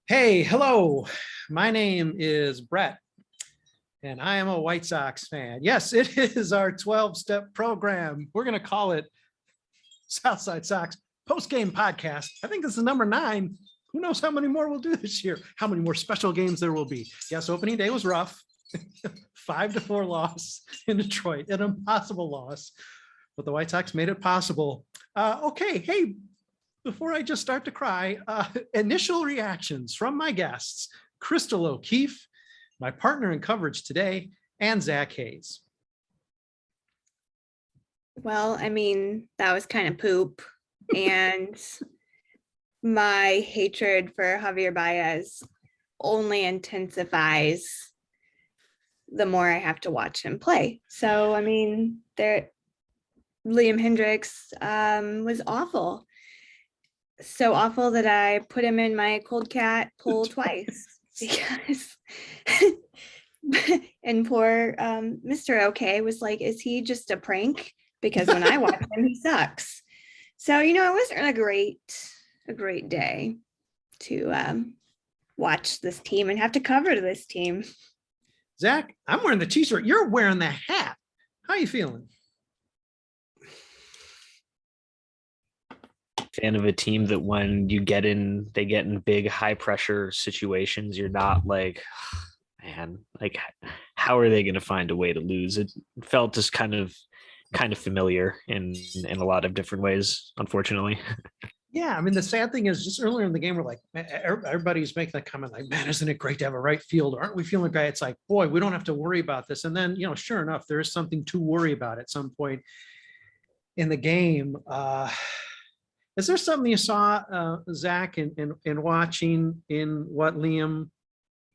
Hey, hello. My name is Brett, and I am a White Sox fan. Yes, it is our 12-step program. We're going to call it Southside Sox Postgame Podcast. I think this is number 9. Who knows how many more we'll do this year? How many more special games there will be? Yes, opening day was rough. 5-4 loss in Detroit, an impossible loss, but the White Sox made it possible. Okay, hey, before I just start to cry, initial reactions from my guests, Chrystal O, my partner in coverage today, and Zach Hayes. Well, that was kind of poop. And my hatred for Javier Baez only intensifies the more I have to watch him play. So, Liam Hendriks was awful. So awful that I put him in my cold cat poll twice because and poor Mr. OK was like, is he just a prank? Because when I watch him, he sucks. So, it wasn't a great day to watch this team and have to cover this team. Zach, I'm wearing the t-shirt. You're wearing the hat. How are you feeling? Fan of a team that when they get in big high pressure situations, you're not like, man, like how are they going to find a way to lose? It felt just kind of familiar in a lot of different ways, unfortunately. Yeah, the sad thing is just earlier in the game, we're like, everybody's making that comment like, man, isn't it great to have a right field? Aren't we feeling great? It's like, boy, we don't have to worry about this. And then, sure enough, there is something to worry about at some point in the game. Is there something you saw, Zach, in watching in what Liam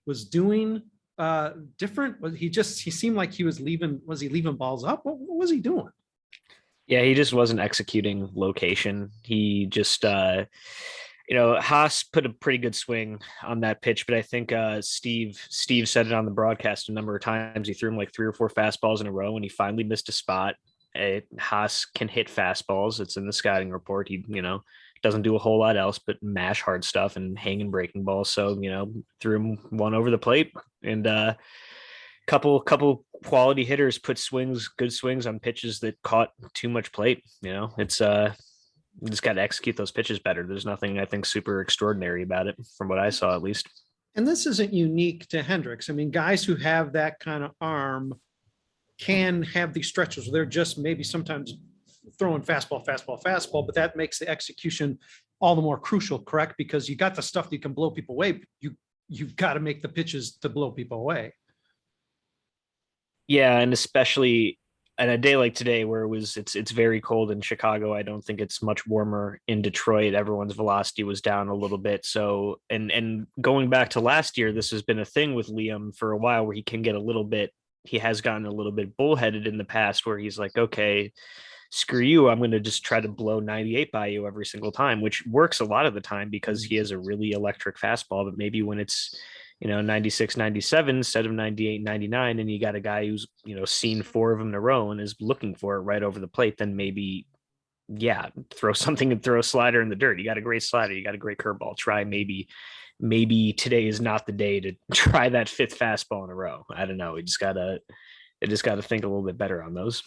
was doing different? He seemed like he was leaving balls up? What was he doing? Yeah, he just wasn't executing location. He just, Haas put a pretty good swing on that pitch, but I think Steve said it on the broadcast a number of times. He threw him like 3 or 4 fastballs in a row, and he finally missed a spot. Haas can hit fastballs. It's in the scouting report. He, doesn't do a whole lot else but mash hard stuff and hang and breaking balls. So, threw him one over the plate, and couple quality hitters put good swings on pitches that caught too much plate. It's you just got to execute those pitches better. There's nothing I think super extraordinary about it from what I saw, at least. And this isn't unique to Hendriks. Guys who have that kind of arm can have these stretches where they're just maybe sometimes throwing fastball, but that makes the execution all the more crucial, correct? Because you got the stuff that you can blow people away. You've got to make the pitches to blow people away. Yeah, and especially on a day like today where it's very cold in Chicago. I don't think it's much warmer in Detroit. Everyone's velocity was down a little bit. So and going back to last year, this has been a thing with Liam for a while where he has gotten a little bit bullheaded in the past where he's like, okay, screw you, I'm going to just try to blow 98 by you every single time, which works a lot of the time because he has a really electric fastball. But maybe when it's 96, 97 instead of 98, 99, and you got a guy who's, seen 4 of them in a row and is looking for it right over the plate, then maybe, yeah, throw something and throw a slider in the dirt. You got a great slider. You got a great curveball. Try maybe today is not the day to try that 5th fastball in a row. I don't know. They just got to think a little bit better on those.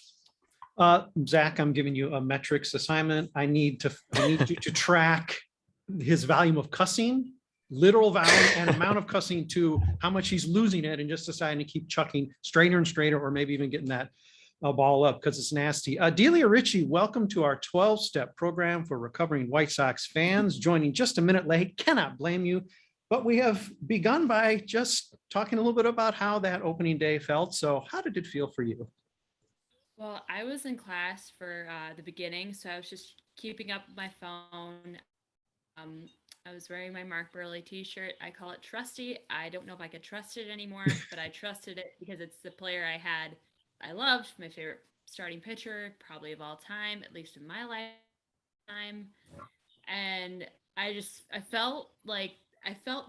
Zach, I'm giving you a metrics assignment. I need you to track his volume of cussing, literal volume and amount of cussing to how much he's losing it and just deciding to keep chucking straighter and straighter, or maybe even getting that ball up because it's nasty. Delia R, welcome to our 12-step program for recovering White Sox fans. Joining just a minute late, cannot blame you. But we have begun by just talking a little bit about how that opening day felt. So how did it feel for you? Well, I was in class for the beginning, so I was just keeping up with my phone. I was wearing my Mark Burley t-shirt. I call it Trusty. I don't know if I could trust it anymore, but I trusted it because it's the player I loved, my favorite starting pitcher, probably of all time, at least in my lifetime. And I felt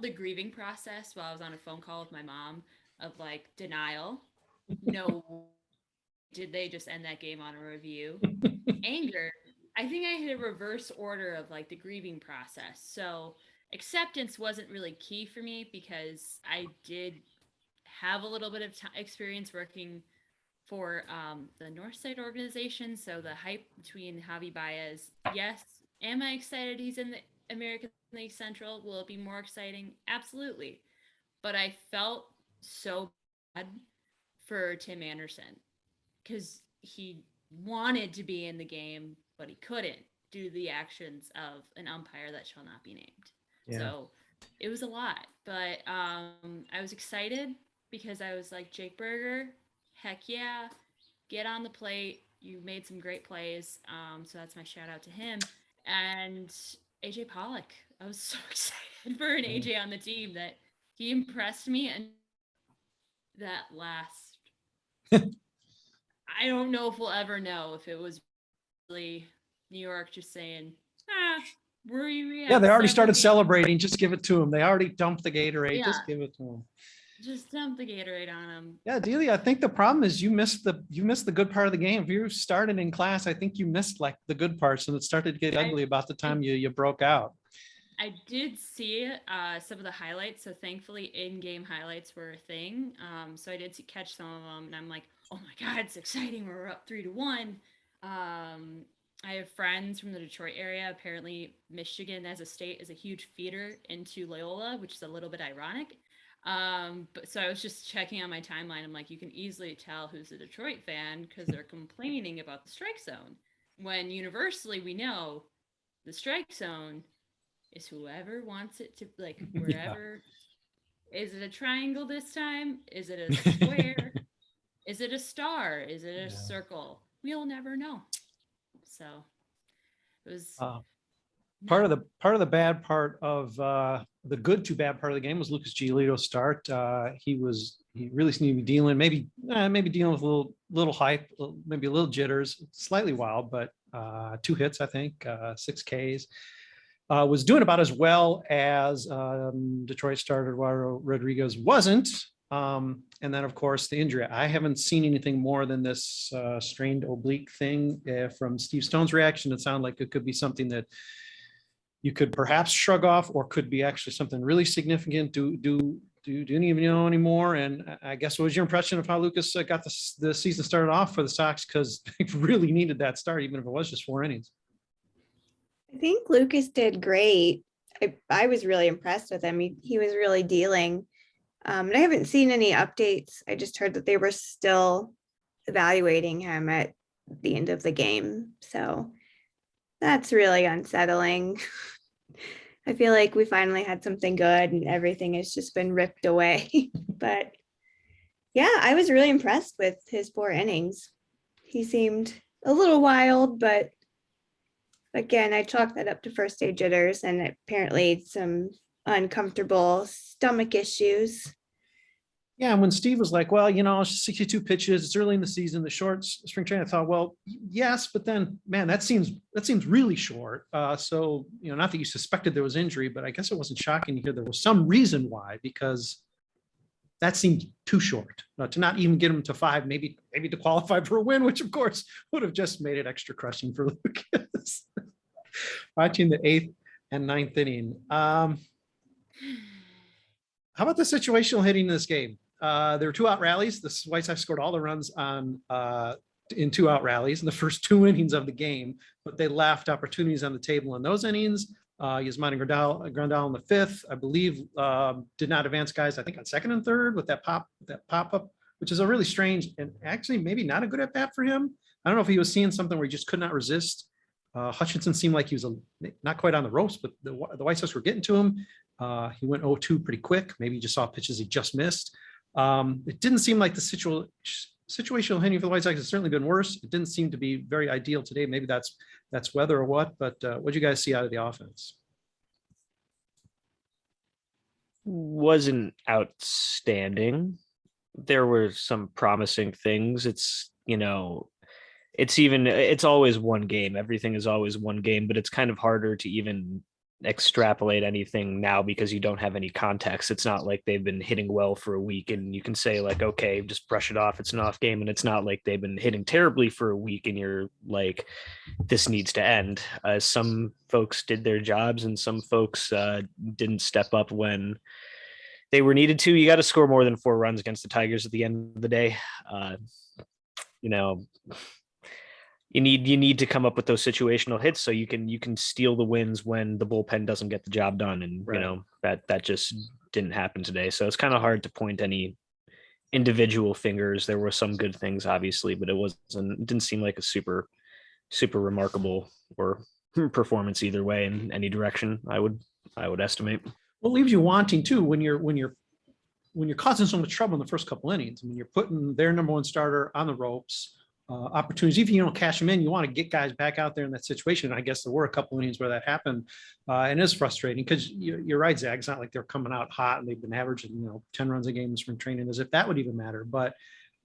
the grieving process while I was on a phone call with my mom of like denial. No, did they just end that game on a review? Anger. I think I hit a reverse order of like the grieving process. So acceptance wasn't really key for me because I did have a little bit of experience working for the Northside organization. So the hype between Javi Baez, yes, am I excited he's in the American League Central? Will it be more exciting? Absolutely. But I felt so bad for Tim Anderson because he wanted to be in the game, but he couldn't due to the actions of an umpire that shall not be named. Yeah. So it was a lot, but I was excited because I was like, Jake Berger, heck yeah, get on the plate. You made some great plays. So that's my shout out to him. And AJ Pollock, I was so excited for an AJ on the team that he impressed me. And that last, I don't know if we'll ever know if it was really New York just saying, were you? Yeah, they already started celebrating. Just give it to them. They already dumped the Gatorade. Yeah. Just give it to them. Just dump the Gatorade on him. Yeah, Delia, I think the problem is you missed the good part of the game. If you started in class, I think you missed like the good parts, and it started to get ugly about the time you broke out. I did see some of the highlights, so thankfully in-game highlights were a thing. So I did catch some of them, and I'm like, oh my god, it's exciting! We're up 3-1. I have friends from the Detroit area. Apparently, Michigan as a state is a huge feeder into Loyola, which is a little bit ironic. But so I was just checking on my timeline. I'm like, you can easily tell who's a Detroit fan because they're complaining about the strike zone. When universally we know the strike zone is whoever wants it to, like, wherever. Yeah. Is it a triangle this time? Is it a square? Is it a star? Is it a circle? We'll never know. So it was part of the bad part of the good to bad part of the game was Lucas Giolito's start. He really seemed to be dealing, maybe dealing with a little hype, maybe a little jitters, slightly wild, but 2 hits, I think, 6 Ks. Was doing about as well as Detroit starter Eduardo Rodriguez wasn't. And then, of course, the injury. I haven't seen anything more than this strained oblique thing from Steve Stone's reaction. It sounded like it could be something that you could perhaps shrug off, or could be actually something really significant. Do you even know anymore? And I guess, what was your impression of how Lucas got the season started off for the Sox? Because they really needed that start, even if it was just 4 innings. I think Lucas did great. I was really impressed with him. He was really dealing. And I haven't seen any updates. I just heard that they were still evaluating him at the end of the game. So that's really unsettling. I feel like we finally had something good and everything has just been ripped away. But yeah, I was really impressed with his 4 innings. He seemed a little wild, but again, I chalked that up to first day jitters and apparently some uncomfortable stomach issues. Yeah, and when Steve was like, well, it's just 62 pitches, it's early in the season, the short spring training, I thought, well, yes, but then, man, that seems really short. So, not that you suspected there was injury, but I guess it wasn't shocking to hear there was some reason why, because that seemed too short to not even get him to 5, maybe to qualify for a win, which of course would have just made it extra crushing for Lucas. Watching the 8th and 9th inning. How about the situational hitting in this game? There were 2 out rallies. The White Sox scored all the runs in 2 out rallies in the first 2 innings of the game, but they left opportunities on the table in those innings. Yasmani Grandal in the 5th, I believe, did not advance guys, I think, on 2nd and 3rd with that pop-up, which is a really strange and actually maybe not a good at bat for him. I don't know if he was seeing something where he just could not resist. Hutchinson seemed like he was not quite on the ropes, but the White Sox were getting to him. He went 0-2 pretty quick. Maybe he just saw pitches he just missed. It didn't seem like the situational hitting for the White Sox has certainly been worse. It didn't seem to be very ideal today. Maybe that's weather or what, but what did you guys see out of the offense? Wasn't outstanding. There were some promising things. It's always one game. Everything is always one game, but it's kind of harder to even extrapolate anything now because you don't have any context. It's not like they've been hitting well for a week and you can say like, okay, just brush it off. It's an off game. And it's not like they've been hitting terribly for a week and you're like, this needs to end. Some folks did their jobs and some folks didn't step up when they were needed to. You got to score more than 4 runs against the Tigers at the end of the day. You know, you need to come up with those situational hits so you can steal the wins when the bullpen doesn't get the job done. And Right. you know, that just didn't happen today. So it's kind of hard to point any individual fingers. There were some good things, obviously, but it didn't seem like a super remarkable or performance either way in any direction. I would estimate. Well, it leaves you wanting too when you're causing so much trouble in the first couple innings. I mean, you're putting their number one starter on the ropes. Opportunities, even if you don't cash them in, you want to get guys back out there in that situation. And I guess there were a couple innings where that happened, and it's frustrating because you're right, Zach. It's not like they're coming out hot and they've been averaging 10 runs a game in spring training, as if that would even matter. But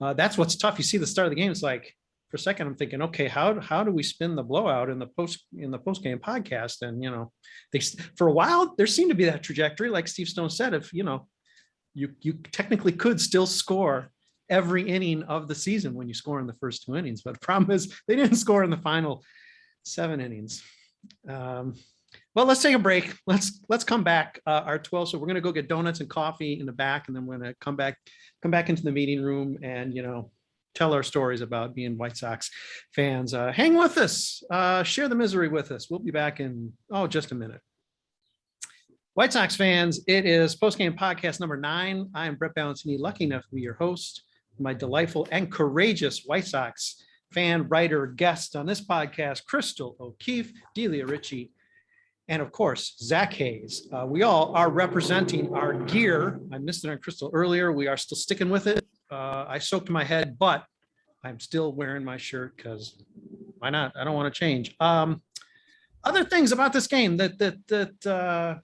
that's what's tough. You see the start of the game. It's like for a second I'm thinking, okay, how do we spin the blowout in the post game podcast? And they for a while there seemed to be that trajectory, like Steve Stone said. If you technically could still score every inning of the season when you score in the first 2 innings. But the problem is they didn't score in the final 7 innings. Well, let's take a break. Let's come back. Our 12. So we're going to go get donuts and coffee in the back, and then we're going to come back into the meeting room and, tell our stories about being White Sox fans. Hang with us. Share the misery with us. We'll be back in, just a minute. White Sox fans, it is postgame podcast number 9. I am Brett Balancini, lucky enough to be your host. My delightful and courageous White Sox fan, writer, guest on this podcast, Chrystal O, Delia R, and of course, Zach Hayes. We all are representing our gear. I missed it on Chrystal earlier. We are still sticking with it. I soaked my head, but I'm still wearing my shirt because why not? I don't want to change. Other things about this game that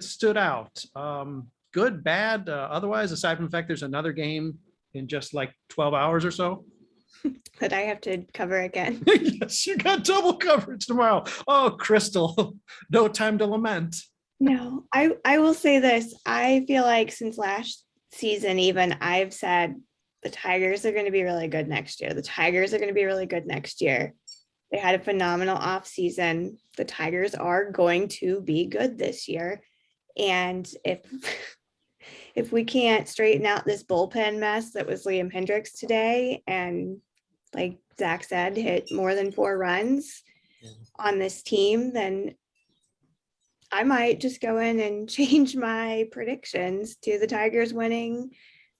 stood out. Good, bad, otherwise, aside from the fact there's another game in just like 12 hours or so. That I have to cover again. Yes, you got double coverage tomorrow. Oh, Chrystal, no time to lament. No, I will say this. I feel like since last season, even I've said the Tigers are going to be really good next year. The Tigers are going to be really good next year. They had a phenomenal off season. The Tigers are going to be good this year. And if we can't straighten out this bullpen mess that was Liam Hendriks today, and like Zach said, hit more than 4 runs on this team, then I might just go in and change my predictions to the Tigers winning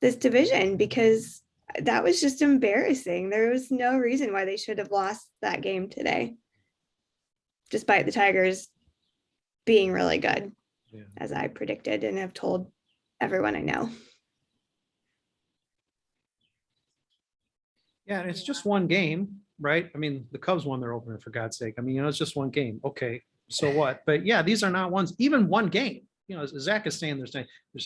this division, because that was just embarrassing. There was no reason why they should have lost that game today, despite the Tigers being really good, as I predicted and have told everyone I know. Yeah, and it's just one game, right? I mean, the Cubs won their opener, for God's sake. I mean, it's just one game. Okay, so what? But yeah, these are not even one game. As Zach is saying, there's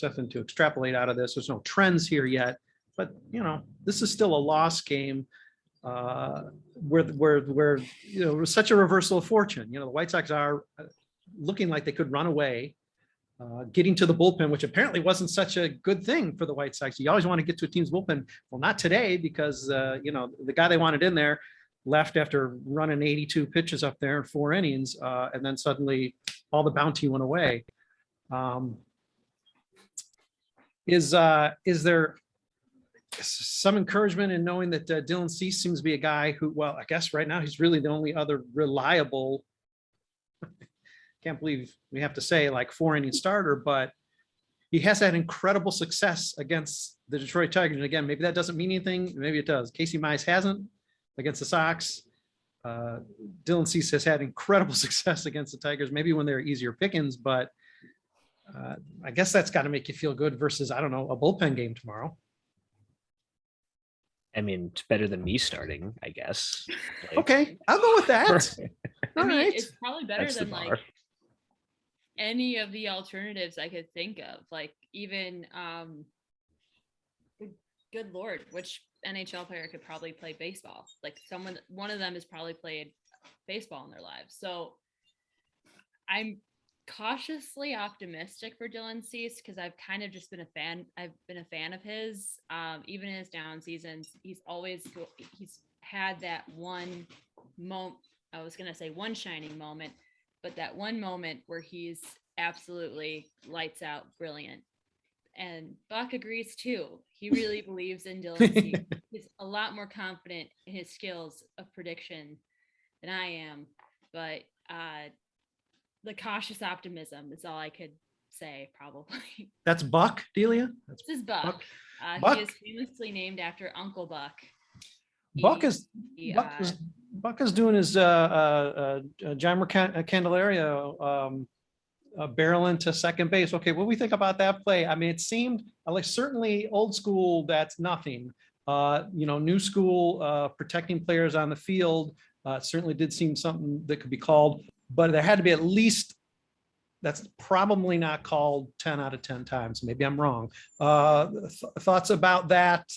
nothing to extrapolate out of this. There's no trends here yet. But this is still a loss game where it was such a reversal of fortune. The White Sox are looking like they could run away. Getting to the bullpen, which apparently wasn't such a good thing for the White Sox. You always want to get to a team's bullpen. Well, not today, because the guy they wanted in there left after running 82 pitches up there in 4 innings, and then suddenly all the bounty went away. Is there some encouragement in knowing that Dylan Cease seems to be a guy who, well, I guess right now he's really the only other reliable, can't believe we have to say, like 4-inning starter, but he has had incredible success against the Detroit Tigers. And again, maybe that doesn't mean anything. Maybe it does. Casey Mize hasn't against the Sox. Dylan Cease has had incredible success against the Tigers, maybe when they're easier pickings, but I guess that's got to make you feel good versus, I don't know, a bullpen game tomorrow. I mean, it's better than me starting, I guess. Okay, I'll go with that. All right. It's probably better than like any of the alternatives I could think of. Like even good Lord, which NHL player could probably play baseball? Like one of them has probably played baseball in their lives. So I'm cautiously optimistic for Dylan Cease because I've kind of just been a fan. I've been a fan of his. Even in his down seasons, he's had that one moment. I was gonna say one shining moment, but that one moment where he's absolutely lights out brilliant. And Buck agrees too. He really believes in Dylan Cease. He's a lot more confident in his skills of prediction than I am, but the cautious optimism is all I could say, probably. That's Buck, Delia? That's This is Buck. Buck. He Buck. is famously named after Uncle Buck. Buck is Buck is doing his John Candelario barrel into second base. Okay, what do we think about that play? I mean, it seemed like certainly old school, that's nothing. New school, protecting players on the field, certainly did seem something that could be called, but there had to be at least, that's probably not called 10 out of 10 times. Maybe I'm wrong. Thoughts about that?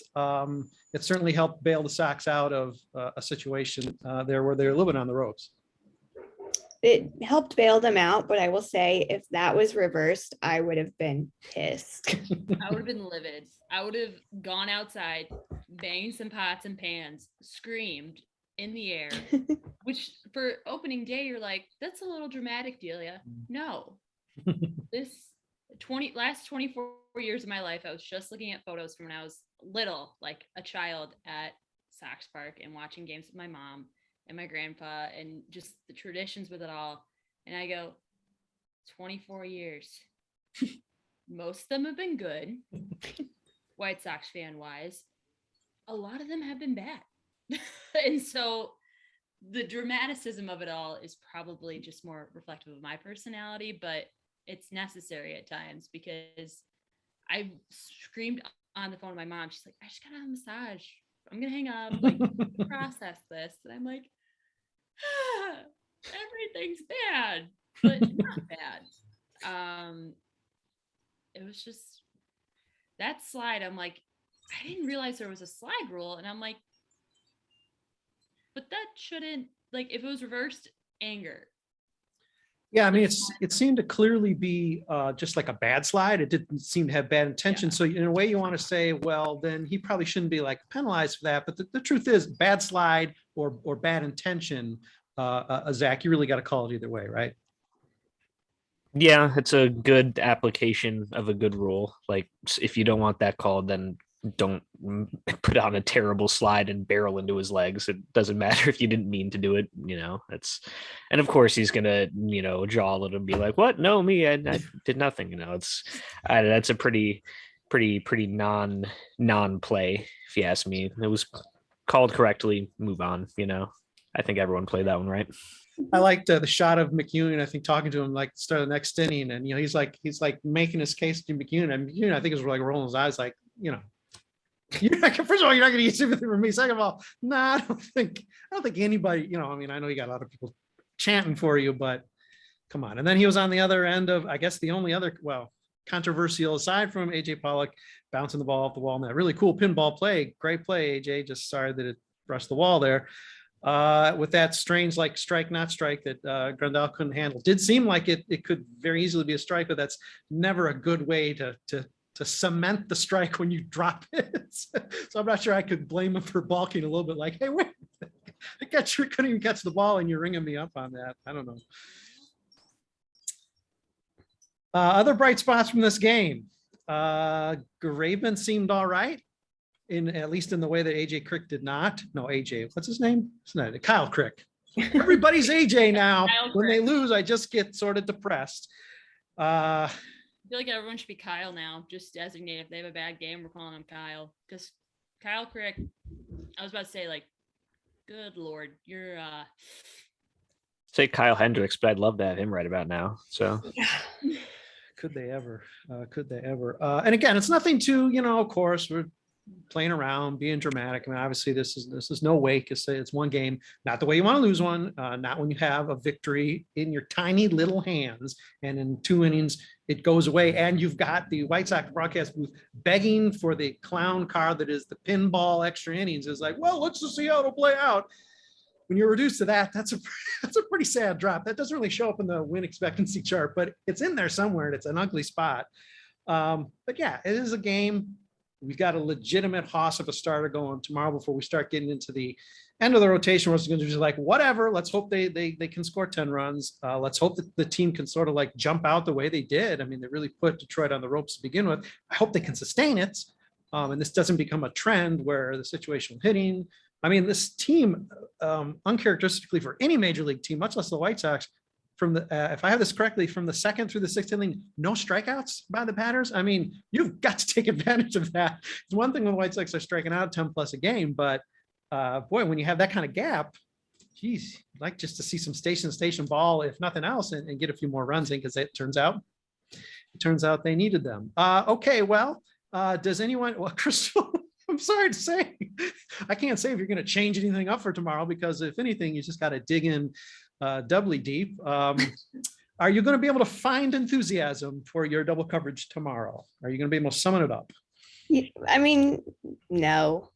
It certainly helped bail the Sox out of a situation there where they're a little bit on the ropes. It helped bail them out, but I will say if that was reversed, I would have been pissed. I would have been livid. I would have gone outside, banged some pots and pans, screamed in the air, which for opening day, you're like, that's a little dramatic, Delia. No, last 24 years of my life, I was just looking at photos from when I was little, like a child at Sox Park and watching games with my mom and my grandpa and just the traditions with it all. And I go, 24 years. Most of them have been good, White Sox fan wise. A lot of them have been bad. And so the dramaticism of it all is probably just more reflective of my personality, but it's necessary at times because I screamed on the phone to my mom. She's like, I just got a massage. I'm going to hang up, like, process this. And I'm like, everything's bad, but not bad. It was just that slide. I'm like, I didn't realize there was a slide rule. And I'm like, but that shouldn't, like, if it was reversed, anger. Yeah, I mean, it seemed to clearly be just like a bad slide. It didn't seem to have bad intention. So in a way you want to say, well, then he probably shouldn't be like penalized for that. But the truth is bad slide or bad intention, Zach, you really got to call it either way, right? Yeah, it's a good application of a good rule. Like if you don't want that called, then don't put on a terrible slide and barrel into his legs. It doesn't matter if you didn't mean to do it, and of course he's gonna, jaw it and be like, what? No, me, I did nothing. That's a pretty non-play, if you ask me. It was called correctly, move on. I think everyone played that one right. I liked the shot of McEwen, I think, talking to him like the start of the next inning, and he's like making his case to McEwen, and McEwen, I think, is like rolling his eyes, like, first of all, you're not going to get sympathy from me. Second of all, I don't think anybody, I know you got a lot of people chanting for you, but come on. And then he was on the other end of, I guess, the only other, controversial aside from AJ Pollock bouncing the ball off the wall. And that really cool pinball play. Great play, AJ. Just sorry that it brushed the wall there. With that strange, like, strike, not strike that Grandal couldn't handle. Did seem like it could very easily be a strike, but that's never a good way to cement the strike when you drop it. So I'm not sure I could blame him for balking a little bit, like, hey, wait, the catcher couldn't even catch the ball and you're ringing me up on that. I don't know. Other bright spots from this game. Graven seemed all right, at least in the way that AJ Crick did not. No, AJ, what's his name? It's not Kyle Crick. Everybody's AJ now. When they lose, I just get sort of depressed. I feel like everyone should be Kyle now. Just designate if they have a bad game, we're calling him Kyle. Because Kyle Crick, I was about to say, like, good Lord, you're say Kyle Hendriks, but I'd love to have him right about now. So could they ever? And again, it's nothing to, of course, we're playing around, being dramatic. I mean, obviously this is no wake. It's one game, not the way you want to lose one, not when you have a victory in your tiny little hands. And in 2 innings, it goes away. And you've got the White Sox broadcast booth begging for the clown car that is the pinball extra innings. Is like, well, let's just see how it'll play out. when you're reduced to that, that's a that's a pretty sad drop. That doesn't really show up in the win expectancy chart, but it's in there somewhere, and it's an ugly spot. But yeah, it is a game. We've got a legitimate hoss of a starter going tomorrow before we start getting into the end of the rotation. We're going to be like, whatever. Let's hope they can score 10 runs. Let's hope that the team can sort of like jump out the way they did. I mean, they really put Detroit on the ropes to begin with. I hope they can sustain it. And this doesn't become a trend where the situational hitting. I mean, this team, uncharacteristically for any major league team, much less the White Sox, from the if I have this correctly, from the second through the sixth inning, no strikeouts by the batters. I mean, you've got to take advantage of that. It's one thing when the White Sox are striking out 10 plus a game, but boy, when you have that kind of gap, geez, I'd like just to see some station ball, if nothing else, and get a few more runs in, because it turns out they needed them. Okay, well, does anyone? Well, Chrystal, I'm sorry to say, I can't say if you're going to change anything up for tomorrow, because if anything, you just got to dig in doubly deep. Are you going to be able to find enthusiasm for your double coverage tomorrow? Are you going to be able to summon it up? I mean, no.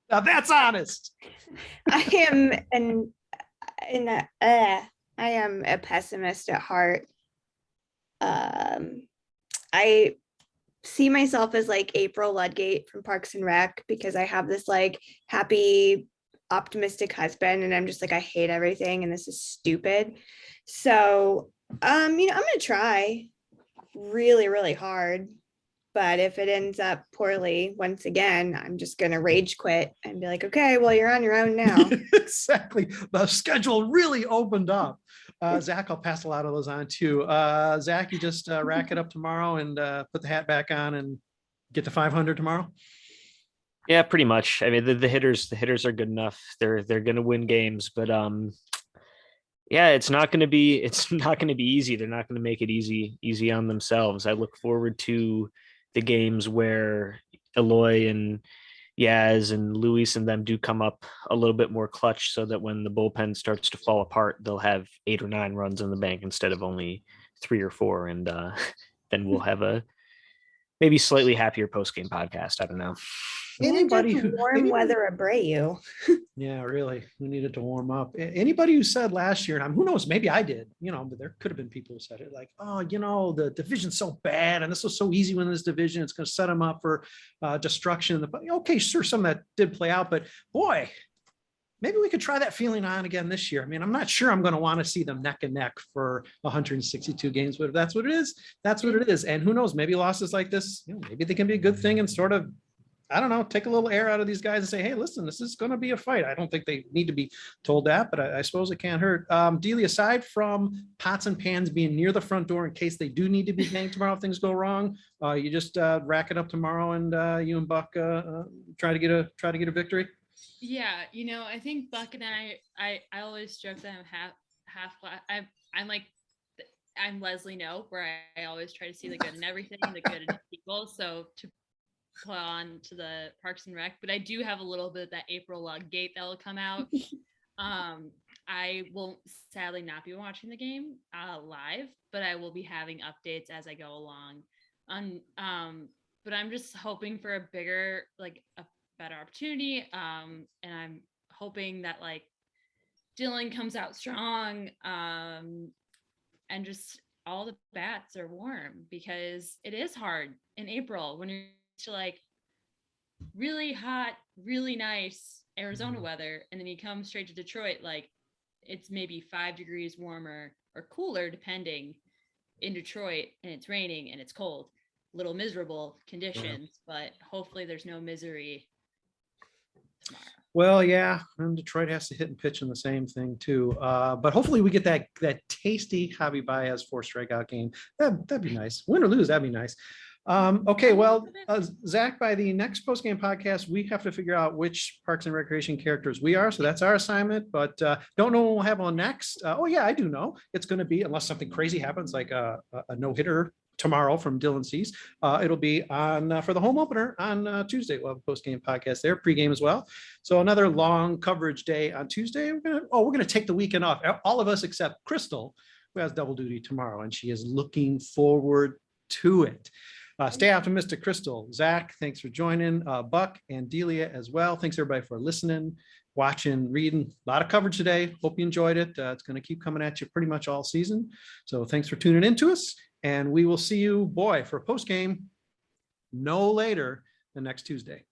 Now that's honest. I am a pessimist at heart. I see myself as like April Ludgate from Parks and Rec, because I have this like happy, optimistic husband, and I'm just like, I hate everything and this is stupid. So I'm gonna try really, really hard, but if it ends up poorly, once again, I'm just gonna rage quit and be like, okay, well, you're on your own now. Exactly. The schedule really opened up. Zach, I'll pass a lot of those on too. Zach, you just rack it up tomorrow and put the hat back on and get to 500 tomorrow. Yeah, pretty much. I mean, the hitters are good enough. They're going to win games, but yeah, it's not going to be easy. They're not going to make it easy on themselves. I look forward to the games where Eloy and Yaz and Luis and them do come up a little bit more clutch, so that when the bullpen starts to fall apart, they'll have 8 or 9 runs in the bank instead of only 3 or 4. And then we'll have a maybe slightly happier post-game podcast. I don't know. Anybody who warm weather Abreu. Yeah, really, we needed to warm up. Anybody who said last year, and who knows, maybe I did, but there could have been people who said it like, oh, the division's so bad and this was so easy when this division, it's going to set them up for destruction. Okay, sure, some of that did play out, but boy, maybe we could try that feeling on again this year. I mean, I'm not sure I'm going to want to see them neck and neck for 162 games, but if that's what it is, that's what it is. And who knows, maybe losses like this, maybe they can be a good thing and sort of, I don't know, take a little air out of these guys and say, hey, listen, this is going to be a fight. I don't think they need to be told that, but I suppose it can't hurt. Delia, aside from pots and pans being near the front door in case they do need to be banged tomorrow if things go wrong, you just rack it up tomorrow and you and Buck try to get a victory. Yeah, I think Buck and I always joke that I'm half. I'm Leslie No, where I always try to see the good in everything, the good in people. So to play on to the Parks and Rec, but I do have a little bit of that April Ludgate that will come out. I will sadly not be watching the game live, but I will be having updates as I go along. But I'm just hoping for a bigger, like a better opportunity. And I'm hoping that like Dylan comes out strong, and just all the bats are warm, because it is hard in April when you're to like really hot, really nice Arizona weather, and then you come straight to Detroit, like it's maybe 5 degrees warmer or cooler depending in Detroit, and it's raining and it's cold. Little miserable conditions, but hopefully there's no misery tomorrow. Well, yeah, and Detroit has to hit and pitch in the same thing too. But hopefully we get that tasty Javi Baez 4 strikeout game. That'd be nice. Win or lose, that'd be nice. Okay, well, Zach, by the next post-game podcast, we have to figure out which Parks and Recreation characters we are. So that's our assignment, but don't know what we'll have on next. Oh yeah, I do know. It's going to be, unless something crazy happens, like a no-hitter tomorrow from Dylan Cease, it'll be on for the home opener on Tuesday. We'll have a post-game podcast there, pregame as well. So another long coverage day on Tuesday. We're gonna take the weekend off. All of us except Chrystal, who has double duty tomorrow, and she is looking forward to it. Stay optimistic, Chrystal. Zach, thanks for joining. Buck and Delia as well. Thanks everybody for listening, watching, reading. A lot of coverage today. Hope you enjoyed it. It's going to keep coming at you pretty much all season. So thanks for tuning in to us. And we will see you, boy, for a post game no later than next Tuesday.